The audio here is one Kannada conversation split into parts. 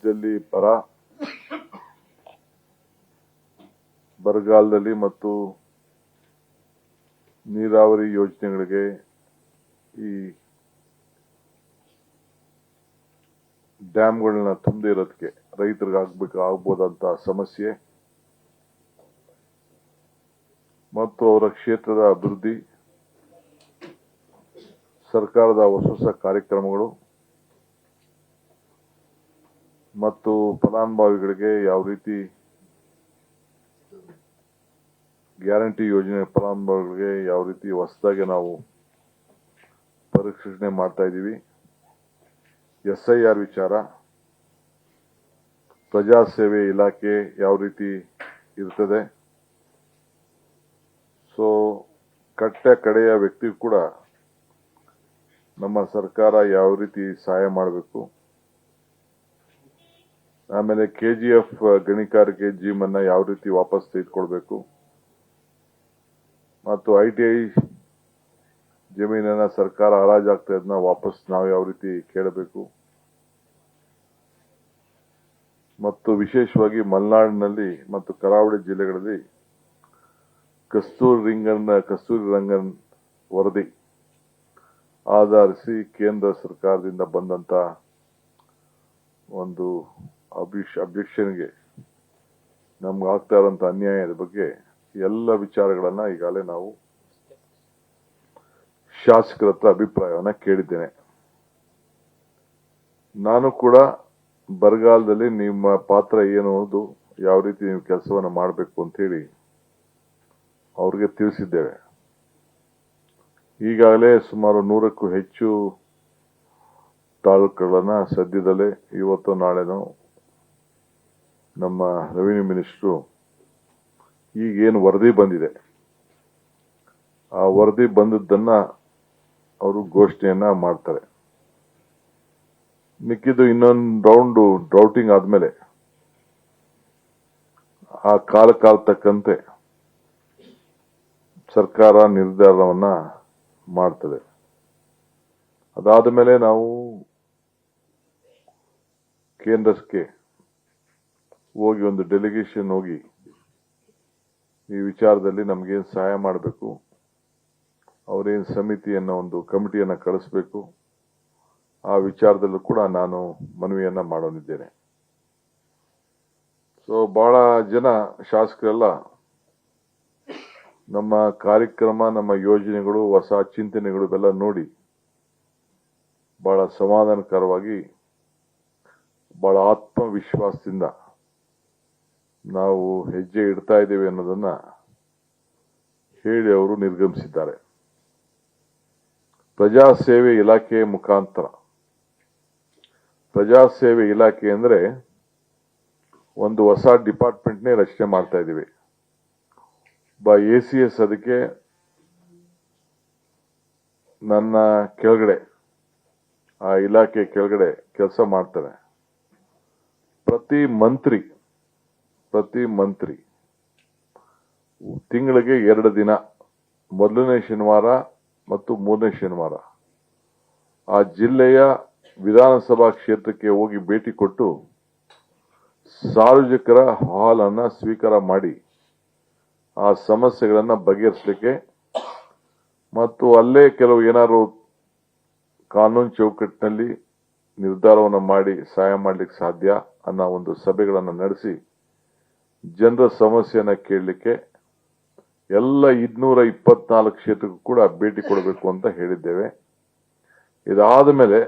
ರಾಜ್ಯದಲ್ಲಿ ಬರಗಾಲದಲ್ಲಿ ಮತ್ತು ನೀರಾವರಿ ಯೋಜನೆಗಳಿಗೆ ಈ ಡ್ಯಾಮ್ಗಳನ್ನ ತುಂಬದೇ ಇರೋದಕ್ಕೆ ರೈತರಿಗೆ ಆಗ್ಬೋದಂತ ಸಮಸ್ಯೆ ಮತ್ತು ಅವರ ಕ್ಷೇತ್ರದ ಅಭಿವೃದ್ಧಿ, ಸರ್ಕಾರದ ಹೊಸ ಕಾರ್ಯಕ್ರಮಗಳು ಮತ್ತು ಫಲಾನುಭವಿಗಳಿಗೆ ಯಾವ ರೀತಿ ಗ್ಯಾರಂಟಿ ಯೋಜನೆ ಫಲಾನುಭವಿಗಳಿಗೆ ಯಾವ ರೀತಿ ಹೊಸದಾಗಿ ನಾವು ಪರಿಷ್ಕರಣೆ ಮಾಡ್ತಾ ಇದ್ದೀವಿ, SIR ವಿಚಾರ, ಪ್ರಜಾಸೇವೆ ಇಲಾಖೆ ಯಾವ ರೀತಿ ಇರ್ತದೆ, ಸೊ ಕಡೆಯ ವ್ಯಕ್ತಿ ಕೂಡ ನಮ್ಮ ಸರ್ಕಾರ ಯಾವ ರೀತಿ ಸಹಾಯ ಮಾಡಬೇಕು, ಆಮೇಲೆ KGF ಗಣಿಗಾರಿಕೆ ಜೀಮನ್ನ ಯಾವ ರೀತಿ ವಾಪಸ್ ತೆಗೆದುಕೊಳ್ಬೇಕು ಮತ್ತು ITI ಜಮೀನನ್ನ ಸರ್ಕಾರ ಹರಾಜಾಗ್ತಾ ಇದನ್ನ ವಾಪಸ್ ನಾವು ಯಾವ ರೀತಿ ಕೇಳಬೇಕು ಮತ್ತು ವಿಶೇಷವಾಗಿ ಮಲೆನಾಡಿನಲ್ಲಿ ಮತ್ತು ಕರಾವಳಿ ಜಿಲ್ಲೆಗಳಲ್ಲಿ ಕಸ್ತೂರಿ ರಂಗನ್ ವರದಿ ಆಧರಿಸಿ ಕೇಂದ್ರ ಸರ್ಕಾರದಿಂದ ಬಂದಂತ ಒಂದು ಅಬ್ಜೆಕ್ಷನ್ಗೆ ನಮ್ಗೆ ಆಗ್ತಾ ಇರುವಂತ ಅನ್ಯಾಯದ ಬಗ್ಗೆ ಎಲ್ಲ ವಿಚಾರಗಳನ್ನ ಈಗಾಗಲೇ ನಾವು ಶಾಸಕರ ಹತ್ರ ಅಭಿಪ್ರಾಯವನ್ನ ಕೇಳಿದ್ದೇನೆ. ನಾನು ಕೂಡ ಬರಗಾಲದಲ್ಲಿ ನಿಮ್ಮ ಪಾತ್ರ ಏನು ಅನ್ನೋದು, ಯಾವ ರೀತಿ ನೀವು ಕೆಲಸವನ್ನ ಮಾಡಬೇಕು ಅಂತ ಹೇಳಿ ಅವ್ರಿಗೆ ತಿಳಿಸಿದ್ದೇವೆ. ಈಗಾಗಲೇ ಸುಮಾರು 100ಕ್ಕೂ ಹೆಚ್ಚು ತಾಲೂಕುಗಳನ್ನ ಸದ್ಯದಲ್ಲೇ ಇವತ್ತು ನಾಳೆನೋ ನಮ್ಮ ರೆವಿನ್ಯೂ ಮಿನಿಸ್ಟ್ರು ಈಗೇನು ವರದಿ ಬಂದಿದೆ ಆ ವರದಿ ಬಂದದ್ದನ್ನ ಅವರು ಘೋಷಣೆಯನ್ನ ಮಾಡ್ತಾರೆ. ಮಿಕ್ಕಿದ್ದು ಇನ್ನೊಂದು ರೌಂಡ್ ಡ್ರೌಟಿಂಗ್ ಆದ್ಮೇಲೆ ಆ ಕಾಲ ತಕ್ಕಂತೆ ಸರ್ಕಾರ ನಿರ್ಧಾರವನ್ನ ಮಾಡ್ತದೆ. ಅದಾದ ಮೇಲೆ ನಾವು ಕೇಂದ್ರಕ್ಕೆ ಹೋಗಿ ಒಂದು ಡೆಲಿಗೇಷನ್ ಹೋಗಿ ಈ ವಿಚಾರದಲ್ಲಿ ನಮಗೇನು ಸಹಾಯ ಮಾಡಬೇಕು, ಅವರೇನು ಸಮಿತಿಯನ್ನ ಒಂದು ಕಮಿಟಿಯನ್ನ ಕಳಿಸಬೇಕು, ಆ ವಿಚಾರದಲ್ಲೂ ಕೂಡ ನಾನು ಮನವಿಯನ್ನ ಮಾಡೋನಿದ್ದೇನೆ. ಸೊ ಬಹಳ ಜನ ಶಾಸಕರೆಲ್ಲ ನಮ್ಮ ಕಾರ್ಯಕ್ರಮ, ನಮ್ಮ ಯೋಜನೆಗಳು, ಹೊಸ ಚಿಂತನೆಗಳು ಇವೆಲ್ಲ ನೋಡಿ ಬಹಳ ಸಮಾಧಾನಕರವಾಗಿ, ಬಹಳ ಆತ್ಮವಿಶ್ವಾಸದಿಂದ ನಾವು ಹೆಜ್ಜೆ ಇಡ್ತಾ ಇದ್ದೇವೆ ಅನ್ನೋದನ್ನ ಹೇಳಿ ಅವರು ನಿರ್ಗಮಿಸಿದ್ದಾರೆ. ಪ್ರಜಾಸೇವೆ ಇಲಾಖೆ ಮುಖಾಂತರ, ಪ್ರಜಾಸೇವೆ ಇಲಾಖೆ ಅಂದ್ರೆ ಒಂದು ಹೊಸ ಡಿಪಾರ್ಟ್ಮೆಂಟ್ನೇ ರಚನೆ ಮಾಡ್ತಾ ಇದ್ದೀವಿ. ACS ಅದಕ್ಕೆ ನನ್ನ ಕೆಳಗಡೆ, ಆ ಇಲಾಖೆ ಕೆಳಗಡೆ ಕೆಲಸ ಮಾಡ್ತಾರೆ. ಪ್ರತಿ ಮಂತ್ರಿ ತಿಂಗಳಿಗೆ 2 ದಿನ, ಮೊದಲನೇ ಶನಿವಾರ ಮತ್ತು 3ನೇ ಶನಿವಾರ ಆ ಜಿಲ್ಲೆಯ ವಿಧಾನಸಭಾ ಕ್ಷೇತ್ರಕ್ಕೆ ಹೋಗಿ ಭೇಟಿ ಕೊಟ್ಟು ಸಾರ್ವಜನಿಕರ ಅಹವಾಲನ್ನ ಸ್ವೀಕಾರ ಮಾಡಿ ಆ ಸಮಸ್ಯೆಗಳನ್ನ ಬಗೆಹರಿಸಲಿಕ್ಕೆ ಮತ್ತು ಅಲ್ಲೇ ಕೆಲವು ಏನಾದ್ರು ಕಾನೂನು ಚೌಕಟ್ಟಿನಲ್ಲಿ ನಿರ್ಧಾರವನ್ನು ಮಾಡಿ ಸಹಾಯ ಮಾಡಲಿಕ್ಕೆ ಸಾಧ್ಯ ಅನ್ನೋ ಒಂದು ಸಭೆಗಳನ್ನು ನಡೆಸಿ ಜನರ ಸಮಸ್ಯೆಯನ್ನ ಕೇಳಲಿಕ್ಕೆ ಎಲ್ಲ 224 ಕ್ಷೇತ್ರಕ್ಕೂ ಕೂಡ ಭೇಟಿ ಕೊಡಬೇಕು ಅಂತ ಹೇಳಿದ್ದೇವೆ. ಇದಾದ ಮೇಲೆ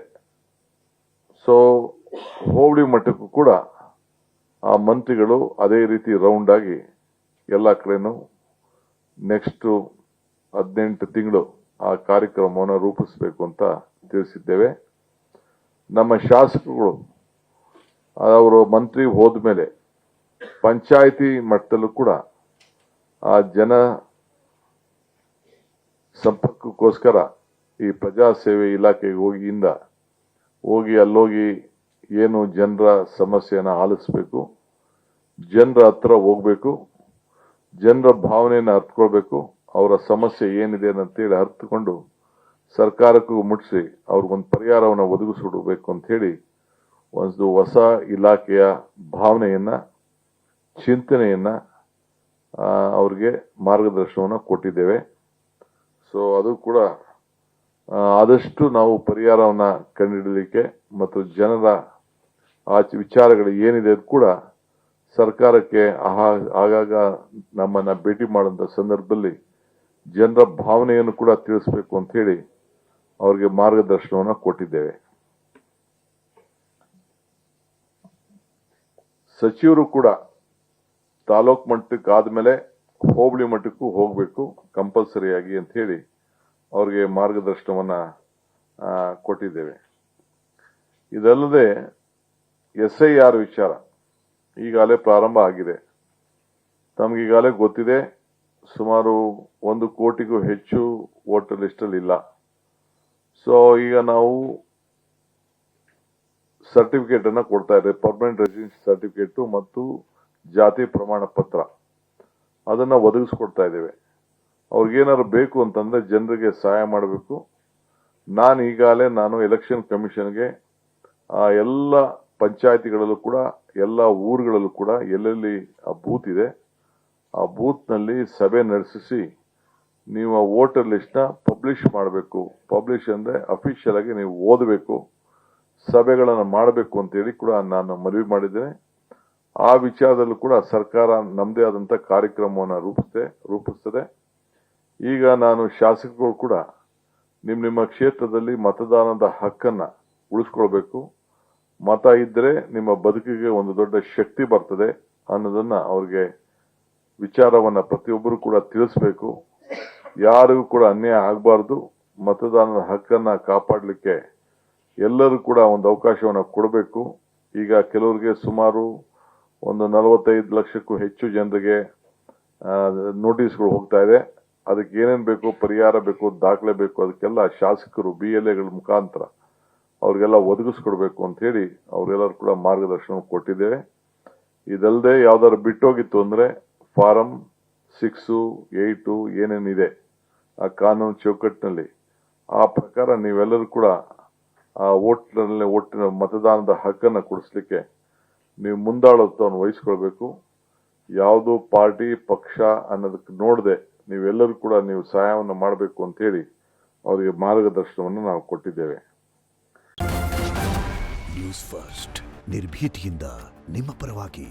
ಹೋಬಳಿ ಮಟ್ಟಕ್ಕೂ ಕೂಡ ಆ ಮಂತ್ರಿಗಳು ಅದೇ ರೀತಿ ರೌಂಡ್ ಆಗಿ ಎಲ್ಲ ಕಡೆನೂ ನೆಕ್ಸ್ಟ್ 18 ತಿಂಗಳು ಆ ಕಾರ್ಯಕ್ರಮವನ್ನು ರೂಪಿಸಬೇಕು ಅಂತ ತಿಳಿಸಿದ್ದೇವೆ. ನಮ್ಮ ಶಾಸಕರು ಅವರು ಮಂತ್ರಿ ಹೋದ್ಮೇಲೆ ಪಂಚಾಯಿತಿ ಮಟ್ಟದಲ್ಲೂ ಕೂಡ ಆ ಜನ ಸಂಪರ್ಕಕ್ಕೋಸ್ಕರ ಈ ಪ್ರಜಾಸೇವೆ ಇಲಾಖೆಗೆ ಹೋಗಿ ಅಲ್ಲೋಗಿ ಏನು ಜನರ ಸಮಸ್ಯೆಯನ್ನ ಆಲಿಸಬೇಕು, ಜನರ ಹತ್ರ ಹೋಗ್ಬೇಕು, ಜನರ ಭಾವನೆಯನ್ನು ಅರ್ಥಕೊಳ್ಬೇಕು, ಅವರ ಸಮಸ್ಯೆ ಏನಿದೆ ಅಂತೇಳಿ ಅರ್ಥಕೊಂಡು ಸರ್ಕಾರಕ್ಕೂ ಮುಟ್ಟಿಸಿ ಅವ್ರಿಗೊಂದು ಪರಿಹಾರವನ್ನು ಒದಗಿಸಿಡಬೇಕು ಅಂತ ಹೇಳಿ ಒಂದು ಹೊಸ ಇಲಾಖೆಯ ಭಾವನೆಯನ್ನ, ಚಿಂತನೆಯನ್ನ ಅವ್ರಿಗೆ ಮಾರ್ಗದರ್ಶನವನ್ನು ಕೊಟ್ಟಿದ್ದೇವೆ. ಸೊ ಅದು ಕೂಡ ಆದಷ್ಟು ನಾವು ಪರಿಹಾರವನ್ನ ಕಂಡುಹಿಡಲಿಕ್ಕೆ ಮತ್ತು ಜನರ ಆ ವಿಚಾರಗಳು ಏನಿದೆ ಅದು ಕೂಡ ಸರ್ಕಾರಕ್ಕೆ ಆಗಾಗ ನಮ್ಮನ್ನ ಭೇಟಿ ಮಾಡುವಂತ ಸಂದರ್ಭದಲ್ಲಿ ಜನರ ಭಾವನೆಯನ್ನು ಕೂಡ ತಿಳಿಸಬೇಕು ಅಂತ ಹೇಳಿ ಅವರಿಗೆ ಮಾರ್ಗದರ್ಶನವನ್ನು ಕೊಟ್ಟಿದ್ದೇವೆ. ಸಚಿವರು ಕೂಡ ತಾಲೂಕ್ ಮಟ್ಟಕ್ಕೆ ಆದ್ಮೇಲೆ ಹೋಬಳಿ ಮಟ್ಟಕ್ಕೂ ಹೋಗಬೇಕು ಕಂಪಲ್ಸರಿಯಾಗಿ ಅಂತ ಹೇಳಿ ಅವರಿಗೆ ಮಾರ್ಗದರ್ಶನವನ್ನ ಕೊಟ್ಟಿದ್ದೇವೆ. ಇದಲ್ಲದೆ SIR ವಿಚಾರ ಈಗಾಗಲೇ ಪ್ರಾರಂಭ ಆಗಿದೆ. ತಮಗೀಗಾಗಲೇ ಗೊತ್ತಿದೆ, ಸುಮಾರು 1 ಕೋಟಿಗೂ ಹೆಚ್ಚು ವೋಟರ್ ಲಿಸ್ಟ್ ಅಲ್ಲಿ ಇಲ್ಲ. ಸೊ ಈಗ ನಾವು ಸರ್ಟಿಫಿಕೇಟ್ ಅನ್ನ ಕೊಡ್ತಾ ಇದ್ದೇವೆ, ಪರ್ಮನೆಂಟ್ ರೆಸಿಡೆನ್ಸಿ ಸರ್ಟಿಫಿಕೇಟ್ ಮತ್ತು ಜಾತಿ ಪ್ರಮಾಣ ಪತ್ರ ಅದನ್ನ ಒದಗಿಸ್ಕೊಡ್ತಾ ಇದ್ದೇವೆ. ಅವ್ರಿಗೇನಾದ್ರು ಬೇಕು ಅಂತಂದ್ರೆ ಜನರಿಗೆ ಸಹಾಯ ಮಾಡಬೇಕು. ನಾನು ಎಲೆಕ್ಷನ್ ಕಮಿಷನ್ಗೆ ಎಲ್ಲ ಪಂಚಾಯತಿಗಳಲ್ಲೂ ಕೂಡ, ಎಲ್ಲ ಊರುಗಳಲ್ಲೂ ಕೂಡ ಎಲ್ಲೆಲ್ಲಿ ಆ ಬೂತ್ ಇದೆ ಆ ಬೂತ್ ನಲ್ಲಿ ಸಭೆ ನಡೆಸಿ ನೀವು ಆ ವೋಟರ್ ಲಿಸ್ಟ್ ನ ಪಬ್ಲಿಷ್ ಮಾಡಬೇಕು. ಪಬ್ಲಿಷ್ ಅಂದ್ರೆ ಅಫಿಷಿಯಲ್ ಆಗಿ ನೀವು ಓದಬೇಕು, ಸಭೆಗಳನ್ನು ಮಾಡಬೇಕು ಅಂತ ಹೇಳಿ ಕೂಡ ನಾನು ಮನವಿ ಮಾಡಿದ್ದೇನೆ. ಆ ವಿಚಾರದಲ್ಲೂ ಕೂಡ ಸರ್ಕಾರ ನಮ್ಮದೇ ಆದಂತ ಕಾರ್ಯಕ್ರಮವನ್ನು ರೂಪಿಸ್ತದೆ. ಈಗ ನಾನು ಶಾಸಕರು ಕೂಡ ನಿಮ್ಮ ಕ್ಷೇತ್ರದಲ್ಲಿ ಮತದಾನದ ಹಕ್ಕನ್ನ ಉಳಿಸ್ಕೊಳ್ಬೇಕು. ಮತ ಇದ್ರೆ ನಿಮ್ಮ ಬದುಕಿಗೆ ಒಂದು ದೊಡ್ಡ ಶಕ್ತಿ ಬರ್ತದೆ ಅನ್ನೋದನ್ನ ಅವ್ರಿಗೆ ವಿಚಾರವನ್ನ ಪ್ರತಿಯೊಬ್ಬರು ಕೂಡ ತಿಳಿಸಬೇಕು. ಯಾರಿಗೂ ಕೂಡ ಅನ್ಯಾಯ ಆಗಬಾರ್ದು. ಮತದಾನದ ಹಕ್ಕನ್ನ ಕಾಪಾಡಲಿಕ್ಕೆ ಎಲ್ಲರೂ ಕೂಡ ಒಂದು ಅವಕಾಶವನ್ನು ಕೊಡಬೇಕು. ಈಗ ಕೆಲವರಿಗೆ ಸುಮಾರು ಒಂದು 45 ಲಕ್ಷಕ್ಕೂ ಹೆಚ್ಚು ಜನರಿಗೆ ನೋಟಿಸ್ಗಳು ಹೋಗ್ತಾ ಇದೆ. ಅದಕ್ಕೆ ಏನೇನ್ ಬೇಕು, ಪರಿಹಾರ ಬೇಕು, ದಾಖಲೆ ಬೇಕು, ಅದಕ್ಕೆಲ್ಲ ಶಾಸಕರು BLAಗಳ ಮುಖಾಂತರ ಅವ್ರಿಗೆಲ್ಲ ಒದಗಿಸ್ಕೊಡ್ಬೇಕು ಅಂತ ಹೇಳಿ ಅವ್ರೆಲ್ಲರೂ ಕೂಡ ಮಾರ್ಗದರ್ಶನ ಕೊಟ್ಟಿದ್ದೇವೆ. ಇದಲ್ಲದೆ ಯಾವ್ದಾದ್ರು ಬಿಟ್ಟೋಗಿತ್ತು ಅಂದ್ರೆ ಫಾರಂ 6, 8 ಏನೇನಿದೆ ಆ ಕಾನೂನು ಚೌಕಟ್ಟಿನಲ್ಲಿ ಆ ಪ್ರಕಾರ ನೀವೆಲ್ಲರೂ ಕೂಡ ಆ ಒಟ್ಟಿನ ಮತದಾನದ ಹಕ್ಕನ್ನ ಕೊಡಿಸ್ಲಿಕ್ಕೆ ನೀವು ಮುಂದಾಳತ್ವವನ್ನು ವಹಿಸ್ಕೊಳ್ಬೇಕು. ಯಾವುದೋ ಪಾರ್ಟಿ ಪಕ್ಷ ಅನ್ನೋದಕ್ಕೆ ನೋಡದೆ ನೀವೆಲ್ಲರೂ ಕೂಡ ನೀವು ಸಹಾಯವನ್ನು ಮಾಡಬೇಕು ಅಂತ ಹೇಳಿ ಅವರಿಗೆ ಮಾರ್ಗದರ್ಶನವನ್ನು ನಾವು ಕೊಟ್ಟಿದ್ದೇವೆ. ನ್ಯೂಸ್ ಫಸ್ಟ್, ನಿರ್ಭೀತಿಯಿಂದ ನಿಮ್ಮ ಪರವಾಗಿ.